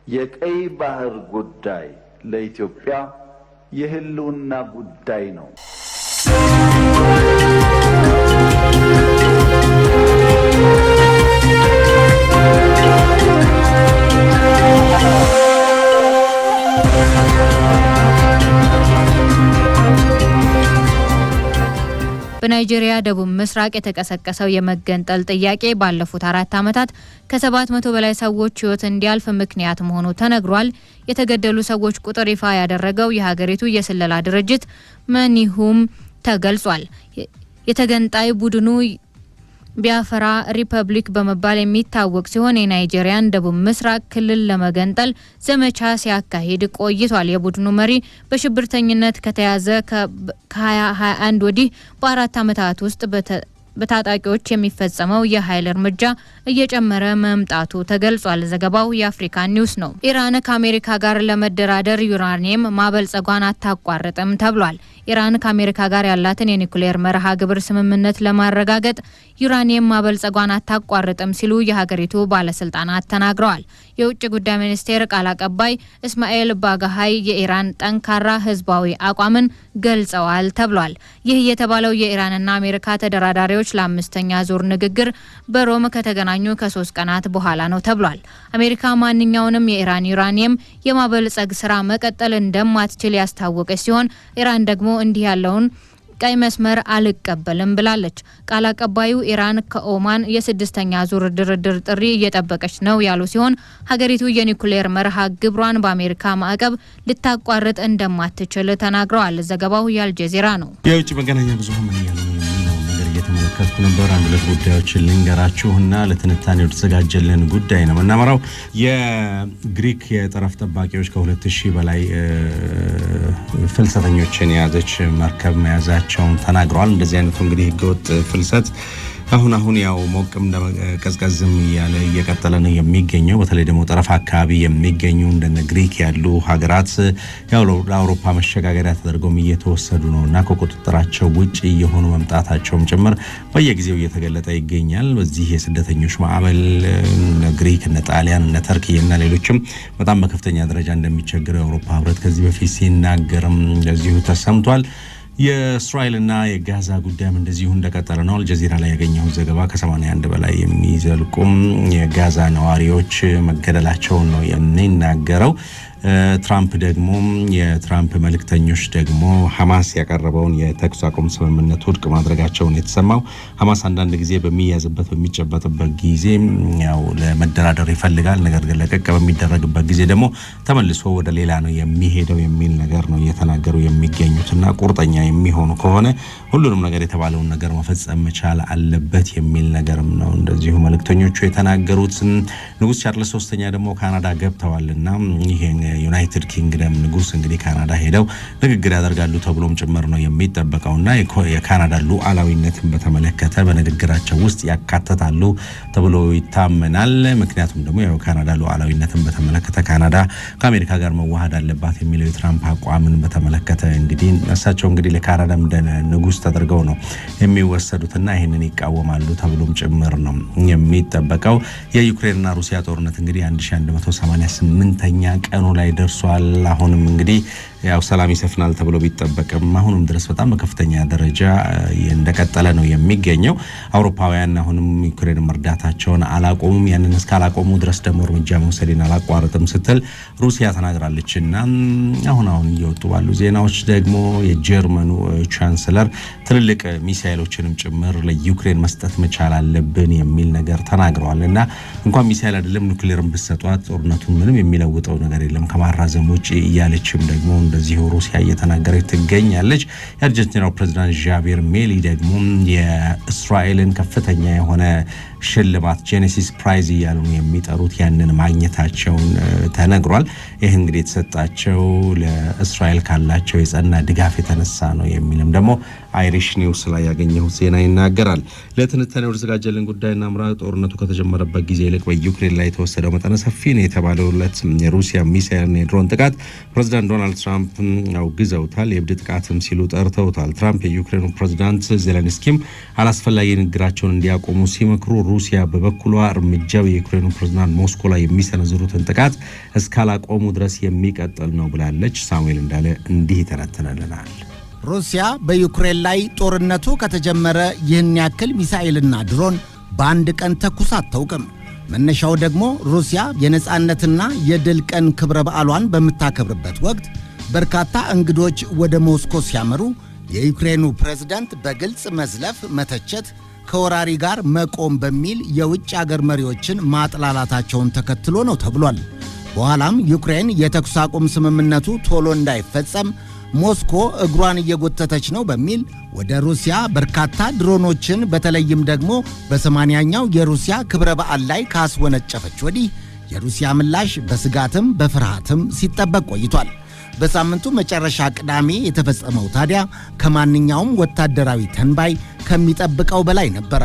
የቀይ ባህር ጉዳይ ለኢትዮጵያ የህልውና ጉዳይ ነው። በናይጄሪያ ደቡብ ምስራቅ የተቀሰቀሰው የመገንጠል ጥያቄ ባለፉት 4 ዓመታት ከ700 በላይ ሰዎች ህይወት እንዲያልፍ ምክንያት መሆኑ ተነግሯል። የተገደሉ ሰዎች ቁጥር ይፋ ያደረገው የሀገሪቱ የስለላ ድርጅት መኒሁም ተገልጿል። የተገንጣይ ቡድኑ ቢያፈራ ሪፐብሊክ በመባል የሚታወቅ ሲሆን የናይጄሪያን ደቡብ ምስራቅ ክልል ለመገንጠል ዘመቻ ሲያካሂድ ቆይቷል። የቡድኑ መሪ በሽብርተኝነት ከተያዘ ከ2021 ወዲህ በ4 ዓመታት ውስጥ በታጣቂዎች የሚፈጸመው የኃይል እርምጃ እየጨመረ መምጣቱ ተገልጿል። ዘገባው የአፍሪካ ኒውስ ነው። ኢራን ከአሜሪካ ጋር ለመደራደር ዩራኒየም ማበልጸጓን አታቋርጥም ተብሏል። ኢራን ከአሜሪካ ጋር ያላትን የኒውክሌር መርሃ ግብር ስምምነት ለማረጋገጥ ዩራኒየም ማበልጸጓን አታቋርጥም ሲሉ የሀገሪቱ ባለስልጣናት ተናግረዋል። የውጭ ጉዳይ ሚኒስቴር ቃል አቀባይ እስማኤል ባጋሃይ የኢራን ጠንካራ ህዝባዊ አቋምን ገልጸዋል ተብሏል። ይህ የተባለው የኢራንና አሜሪካ ተደራዳሪዎች ለአምስተኛ ዙር ንግግር በሮም ከተገናኙ ከ3 ቀናት በኋላ ነው ተብሏል። አሜሪካ ማንኛውንም የኢራን ዩራኒየም የማበልጸግ ስራ መቀጠል እንደማትችል ያስታወቀች ሲሆን ኢራን ደግሞ እንዲህ ያለውን ቀይ መስመር አልቀበልም ብላለች። ቃል አቀባዩ ኢራን ከኦማን የ6ኛ ዙር ድርድር ጥሪ እየጠበቀች ነው ያሉ ሲሆን ሀገሪቱ የኒውክሌር መርሃ ግብሯን በአሜሪካ ማዕቀብ ልታቋርጥ እንደማትችል ተናግረዋል። ዘገባው የአልጀዚራ ነው። የውጭ መገናኛ ብዙሃን ምን ያሉ የተመለከትኩ ነበር። አንድ ሁለት ጉዳዮችን ልንገራችሁና ለትንታኔ የተዘጋጀልን ጉዳይ ነው የምናመራው። የግሪክ የጠረፍ ጠባቂዎች ከ2000 በላይ ፍልሰተኞችን የያዘች መርከብ መያዛቸውን ተናግረዋል። እንደዚህ አይነቱ እንግዲህ ህገወጥ ፍልሰት አሁን ያው ሞቅም ቀዝቀዝም እያለ እየቀጠለ ነው የሚገኘው። በተለይ ደግሞ ጠረፍ አካባቢ የሚገኙ እንደ ግሪክ ያሉ ሀገራት ያው ለአውሮፓ መሸጋገሪያ ተደርገው እየተወሰዱ ነውና ከቁጥጥራቸው ውጪ የሆኑ መምጣታቸውም ጭምር በየጊዜው እየተገለጠ ይገኛል። በዚህ የስደተኞች ማዕበል ግሪክ፣ ጣሊያን፣ ተርኪና ሌሎችም በጣም በከፍተኛ ደረጃ እንደሚቸገሩ የአውሮፓ ህብረት ከዚህ በፊት ሲናገርም እንደዚሁ ተሰምቷል። የእስራኤልና የጋዛ ጉዳይም እንደዚሁ እንደቀጠለ ነው። አልጀዚራ ላይ ያገኘው ዘገባ ከ81 በላይ የሚዘልቁም የጋዛ ነዋሪዎች መገደላቸውን ነው የሚናገረው። ትራምፕ ደግሞ የትራምፕ መልእክተኞች ደግሞ ሐማስ ያቀረበውን የተኩስ አቁም ስምምነት ውድቅ ማድረጋቸውን የተሰማው። ሐማስ አንዳንድ ጊዜ በሚያዝበት በሚጨበጥበት ጊዜ ያው ለመደራደር ይፈልጋል፣ ነገር ግን ለቀቅ በሚደረግበት ጊዜ ደግሞ ተመልሶ ወደ ሌላ ነው የሚሄደው የሚል ነገር ነው እየተናገሩ የሚገኙትና ቁርጠኛ የሚሆኑ ከሆነ ሁሉንም ነገር የተባለውን ነገር መፈጸም መቻል አለበት የሚል ነገርም ነው እንደዚሁ መልእክተኞቹ የተናገሩት። ንጉስ ቻርልስ 3ኛ ደግሞ ካናዳ ገብተዋልና ይሄ ዩናይትድ ኪንግደም ንጉስ እንግዲህ ካናዳ ሄደው ንግግር ያደርጋሉ ተብሎም ጭምር ነው የሚጠበቀውና የካናዳ ሉዓላዊነትን በተመለከተ በንግግራቸው ውስጥ ያካተታሉ ተብሎ ይታመናል። ምክንያቱም ደግሞ ያው ካናዳ ሉዓላዊነትን በተመለከተ ካናዳ ከአሜሪካ ጋር መዋሃድ አለባት የሚለው የትራምፕ አቋምን በተመለከተ እንግዲህ እሳቸው እንግዲህ ለካናዳ እንደ ንጉስ ተደርገው ነው የሚወሰዱትና ይሄንን ይቃወማሉ ተብሎም ጭምር ነው የሚጠበቀው። የዩክሬንና ሩሲያ ጦርነት እንግዲህ 1188ኛ ቀኑ ላይ ደርሷል። አሁንም እንግዲህ ያው ሰላም ይሰፍናል ተብሎ ቢጠበቅም አሁንም ድረስ በጣም በከፍተኛ ደረጃ እንደቀጠለ ነው የሚገኘው። አውሮፓውያን አሁንም ዩክሬን መርዳታቸውን አላቆሙም። ያንን እስካላቆሙ ድረስ ደግሞ እርምጃ መውሰድን አላቋርጥም ስትል ሩሲያ ተናግራለችና አሁን እየወጡ ባሉ ዜናዎች ደግሞ የጀርመኑ ቻንስለር ትልልቅ ሚሳኤሎችንም ጭምር ለዩክሬን መስጠት መቻል አለብን የሚል ነገር ተናግረዋልና እንኳን ሚሳኤል አይደለም ኒውክሌርን ብትሰጧት ጦርነቱን ምንም የሚለውጠው ነገር የለም ከማራዘም ውጪ እያለችም ደግሞ እንደዚሁ ሩሲያ እየተናገረች ትገኛለች። የአርጀንቲናው ፕሬዝዳንት ዣቪር ሜሊ ደግሞ የእስራኤልን ከፍተኛ የሆነ ሽልማት ጄኔሲስ ፕራይዝ እያሉ የሚጠሩት ያንን ማግኘታቸውን ተነግሯል። ይህ እንግዲህ የተሰጣቸው ለእስራኤል ካላቸው የጸና ድጋፍ የተነሳ ነው የሚልም ደግሞ አይሪሽ ኒውስ ላይ ያገኘው ዜና ይናገራል። ለትንታኔው ተዘጋጀልን ጉዳይና ምራ ጦርነቱ ከተጀመረበት ጊዜ ይልቅ በዩክሬን ላይ የተወሰደው መጠነ ሰፊ ነው የተባለውለት የሩሲያ ሚሳኤልና የድሮን ጥቃት ፕሬዝዳንት ዶናልድ ትራምፕ አውግዘውታል። የእብድ ጥቃትም ሲሉ ጠርተውታል። ትራምፕ የዩክሬኑ ፕሬዝዳንት ዜሌንስኪም አላስፈላጊ ንግግራቸውን እንዲያቆሙ ሲመክሩ ሩሲያ በበኩሏ እርምጃው የዩክሬኑ ፕሬዝዳንት ሞስኮ ላይ የሚሰነዝሩትን ጥቃት እስካላቆሙ ድረስ የሚቀጥል ነው ብላለች። ሳሙኤል እንዳለ እንዲህ ተነተነልናል። ሩሲያ በዩክሬን ላይ ጦርነቱ ከተጀመረ ይህን ያክል ሚሳኤልና ድሮን በአንድ ቀን ተኩስ አታውቅም። መነሻው ደግሞ ሩሲያ የነጻነትና የድል ቀን ክብረ በዓሏን በምታከብርበት ወቅት በርካታ እንግዶች ወደ ሞስኮ ሲያመሩ የዩክሬኑ ፕሬዝዳንት በግልጽ መዝለፍ፣ መተቸት፣ ከወራሪ ጋር መቆም በሚል የውጭ አገር መሪዎችን ማጥላላታቸውን ተከትሎ ነው ተብሏል። በኋላም ዩክሬን የተኩስ አቁም ስምምነቱ ቶሎ እንዳይፈጸም ሞስኮ እግሯን እየጎተተች ነው በሚል ወደ ሩሲያ በርካታ ድሮኖችን በተለይም ደግሞ በ80ኛው የሩሲያ ክብረ በዓል ላይ ካስወነጨፈች ወዲህ የሩሲያ ምላሽ በስጋትም በፍርሃትም ሲጠበቅ ቆይቷል። በሳምንቱ መጨረሻ ቅዳሜ የተፈጸመው ታዲያ ከማንኛውም ወታደራዊ ተንባይ ከሚጠብቀው በላይ ነበረ።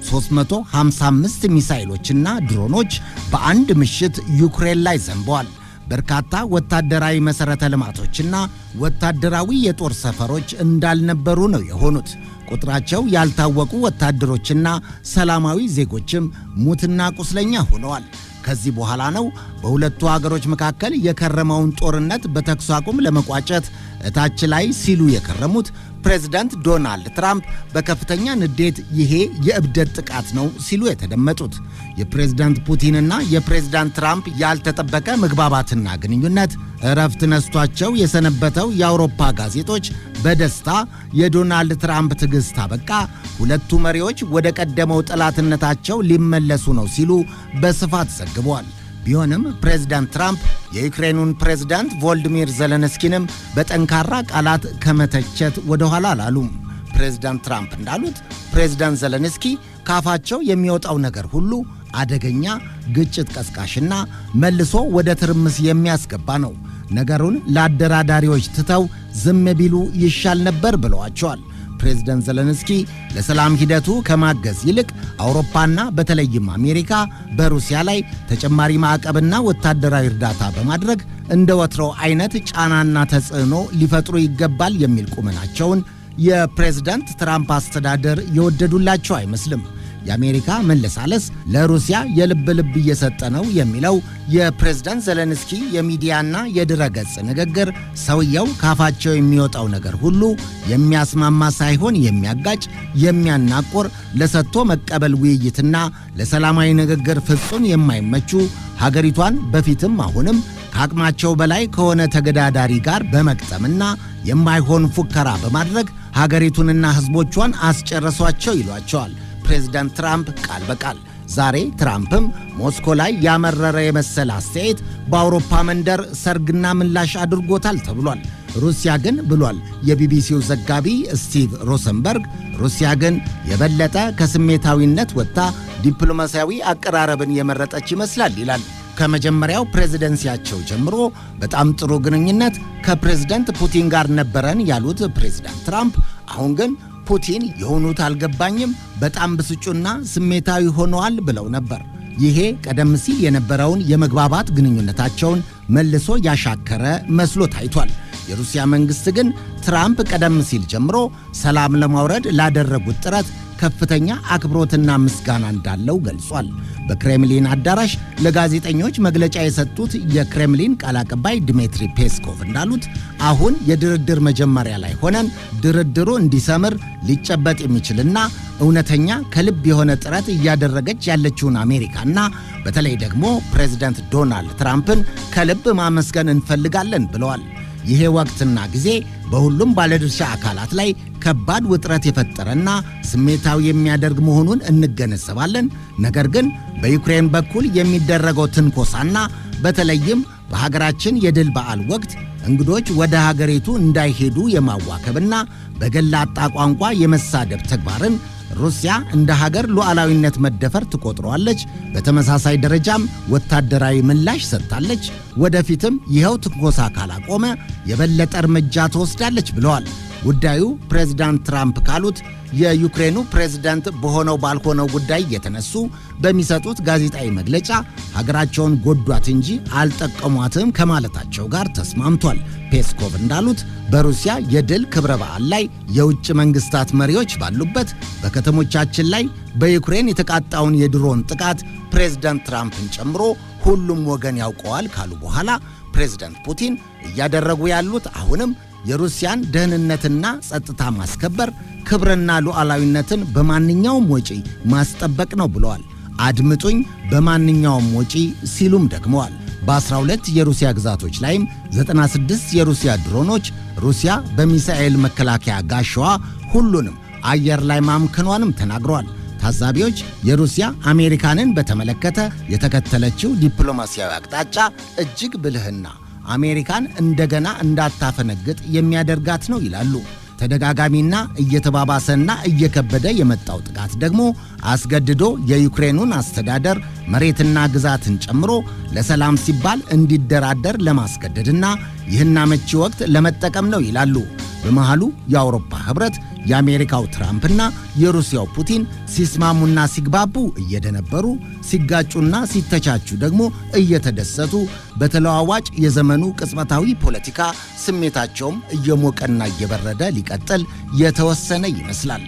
355 ሚሳኤሎችና ድሮኖች በአንድ ምሽት ዩክሬን ላይ ዘንበዋል። በርካታ ወታደራዊ መሠረተ ልማቶችና ወታደራዊ የጦር ሰፈሮች እንዳልነበሩ ነው የሆኑት። ቁጥራቸው ያልታወቁ ወታደሮችና ሰላማዊ ዜጎችም ሙትና ቁስለኛ ሆነዋል። ከዚህ በኋላ ነው በሁለቱ አገሮች መካከል የከረመውን ጦርነት በተኩስ አቁም ለመቋጨት እታች ላይ ሲሉ የከረሙት ፕሬዝዳንት ዶናልድ ትራምፕ በከፍተኛ ንዴት ይሄ የእብደት ጥቃት ነው ሲሉ የተደመጡት። የፕሬዝዳንት ፑቲንና የፕሬዝዳንት ትራምፕ ያልተጠበቀ መግባባትና ግንኙነት እረፍት ነስቷቸው የሰነበተው የአውሮፓ ጋዜጦች በደስታ የዶናልድ ትራምፕ ትዕግስት አበቃ፣ ሁለቱ መሪዎች ወደ ቀደመው ጠላትነታቸው ሊመለሱ ነው ሲሉ በስፋት ዘግበዋል። ቢሆንም ፕሬዝዳንት ትራምፕ የዩክሬኑን ፕሬዝዳንት ቮልዲሚር ዘለንስኪንም በጠንካራ ቃላት ከመተቸት ወደ ኋላ አላሉም። ፕሬዝዳንት ትራምፕ እንዳሉት ፕሬዝዳንት ዘለንስኪ ካፋቸው የሚወጣው ነገር ሁሉ አደገኛ፣ ግጭት ቀስቃሽና መልሶ ወደ ትርምስ የሚያስገባ ነው። ነገሩን ለአደራዳሪዎች ትተው ዝም ቢሉ ይሻል ነበር ብለዋቸዋል። ፕሬዝዳንት ዘለንስኪ ለሰላም ሂደቱ ከማገዝ ይልቅ አውሮፓና በተለይም አሜሪካ በሩሲያ ላይ ተጨማሪ ማዕቀብና ወታደራዊ እርዳታ በማድረግ እንደ ወትሮው አይነት ጫናና ተጽዕኖ ሊፈጥሩ ይገባል የሚል ቁመናቸውን የፕሬዝዳንት ትራምፕ አስተዳደር የወደዱላቸው አይመስልም። የአሜሪካ መለሳለስ ለሩሲያ የልብ ልብ እየሰጠ ነው የሚለው የፕሬዝዳንት ዘለንስኪ የሚዲያና የድረገጽ ንግግር ሰውየው ካፋቸው የሚወጣው ነገር ሁሉ የሚያስማማ ሳይሆን የሚያጋጭ፣ የሚያናቆር፣ ለሰጥቶ መቀበል ውይይትና ለሰላማዊ ንግግር ፍጹም የማይመቹ ሀገሪቷን በፊትም አሁንም ከአቅማቸው በላይ ከሆነ ተገዳዳሪ ጋር በመቅጠምና የማይሆን ፉከራ በማድረግ ሀገሪቱንና ሕዝቦቿን አስጨረሷቸው ይሏቸዋል ፕሬዝዳንት ትራምፕ ቃል በቃል። ዛሬ ትራምፕም ሞስኮ ላይ ያመረረ የመሰለ አስተያየት በአውሮፓ መንደር ሰርግና ምላሽ አድርጎታል ተብሏል። ሩሲያ ግን ብሏል የቢቢሲው ዘጋቢ ስቲቭ ሮሰንበርግ፣ ሩሲያ ግን የበለጠ ከስሜታዊነት ወጥታ ዲፕሎማሲያዊ አቀራረብን የመረጠች ይመስላል ይላል። ከመጀመሪያው ፕሬዝደንሲያቸው ጀምሮ በጣም ጥሩ ግንኙነት ከፕሬዝዳንት ፑቲን ጋር ነበረን ያሉት ፕሬዝዳንት ትራምፕ አሁን ግን ፑቲን የሆኑት አልገባኝም፣ በጣም ብስጩና ስሜታዊ ሆነዋል ብለው ነበር። ይሄ ቀደም ሲል የነበረውን የመግባባት ግንኙነታቸውን መልሶ ያሻከረ መስሎ ታይቷል። የሩሲያ መንግሥት ግን ትራምፕ ቀደም ሲል ጀምሮ ሰላም ለማውረድ ላደረጉት ጥረት ከፍተኛ አክብሮትና ምስጋና እንዳለው ገልጿል። በክሬምሊን አዳራሽ ለጋዜጠኞች መግለጫ የሰጡት የክሬምሊን ቃል አቀባይ ድሜትሪ ፔስኮቭ እንዳሉት አሁን የድርድር መጀመሪያ ላይ ሆነን ድርድሩ እንዲሰምር ሊጨበጥ የሚችልና እውነተኛ ከልብ የሆነ ጥረት እያደረገች ያለችውን አሜሪካና በተለይ ደግሞ ፕሬዝዳንት ዶናልድ ትራምፕን ከልብ ማመስገን እንፈልጋለን ብለዋል። ይሄ ወቅትና ጊዜ በሁሉም ባለድርሻ አካላት ላይ ከባድ ውጥረት የፈጠረና ስሜታዊ የሚያደርግ መሆኑን እንገነዘባለን። ነገር ግን በዩክሬን በኩል የሚደረገው ትንኮሳና በተለይም በሀገራችን የድል በዓል ወቅት እንግዶች ወደ ሀገሪቱ እንዳይሄዱ የማዋከብና በገላጣ ቋንቋ የመሳደብ ተግባርን ሩሲያ እንደ ሀገር ሉዓላዊነት መደፈር ትቆጥረዋለች። በተመሳሳይ ደረጃም ወታደራዊ ምላሽ ሰጥታለች። ወደፊትም ይኸው ትንኮሳ ካላቆመ የበለጠ እርምጃ ትወስዳለች ብለዋል። ጉዳዩ ፕሬዝዳንት ትራምፕ ካሉት የዩክሬኑ ፕሬዝዳንት በሆነው ባልሆነው ጉዳይ የተነሱ በሚሰጡት ጋዜጣዊ መግለጫ ሀገራቸውን ጎዷት እንጂ አልጠቀሟትም ከማለታቸው ጋር ተስማምቷል። ፔስኮቭ እንዳሉት በሩሲያ የድል ክብረ በዓል ላይ የውጭ መንግስታት መሪዎች ባሉበት በከተሞቻችን ላይ በዩክሬን የተቃጣውን የድሮን ጥቃት ፕሬዝዳንት ትራምፕን ጨምሮ ሁሉም ወገን ያውቀዋል ካሉ በኋላ ፕሬዝዳንት ፑቲን እያደረጉ ያሉት አሁንም የሩሲያን ደህንነትና ጸጥታ ማስከበር፣ ክብርና ሉዓላዊነትን በማንኛውም ወጪ ማስጠበቅ ነው ብለዋል። አድምጡኝ፣ በማንኛውም ወጪ ሲሉም ደግመዋል። በ12 የሩሲያ ግዛቶች ላይም 96 የሩሲያ ድሮኖች ሩሲያ በሚሳኤል መከላከያ ጋሻዋ ሁሉንም አየር ላይ ማምከኗንም ተናግረዋል። ታዛቢዎች የሩሲያ አሜሪካንን በተመለከተ የተከተለችው ዲፕሎማሲያዊ አቅጣጫ እጅግ ብልህና አሜሪካን እንደገና እንዳታፈነግጥ የሚያደርጋት ነው ይላሉ። ተደጋጋሚና እየተባባሰና እየከበደ የመጣው ጥቃት ደግሞ አስገድዶ የዩክሬኑን አስተዳደር መሬትና ግዛትን ጨምሮ ለሰላም ሲባል እንዲደራደር ለማስገደድና ይህን አመቺ ወቅት ለመጠቀም ነው ይላሉ። በመሃሉ የአውሮፓ ህብረት፣ የአሜሪካው ትራምፕና የሩሲያው ፑቲን ሲስማሙና ሲግባቡ እየደነበሩ ሲጋጩና ሲተቻቹ ደግሞ እየተደሰቱ በተለዋዋጭ የዘመኑ ቅጽበታዊ ፖለቲካ ስሜታቸውም እየሞቀና እየበረደ ሊቀጥል የተወሰነ ይመስላል።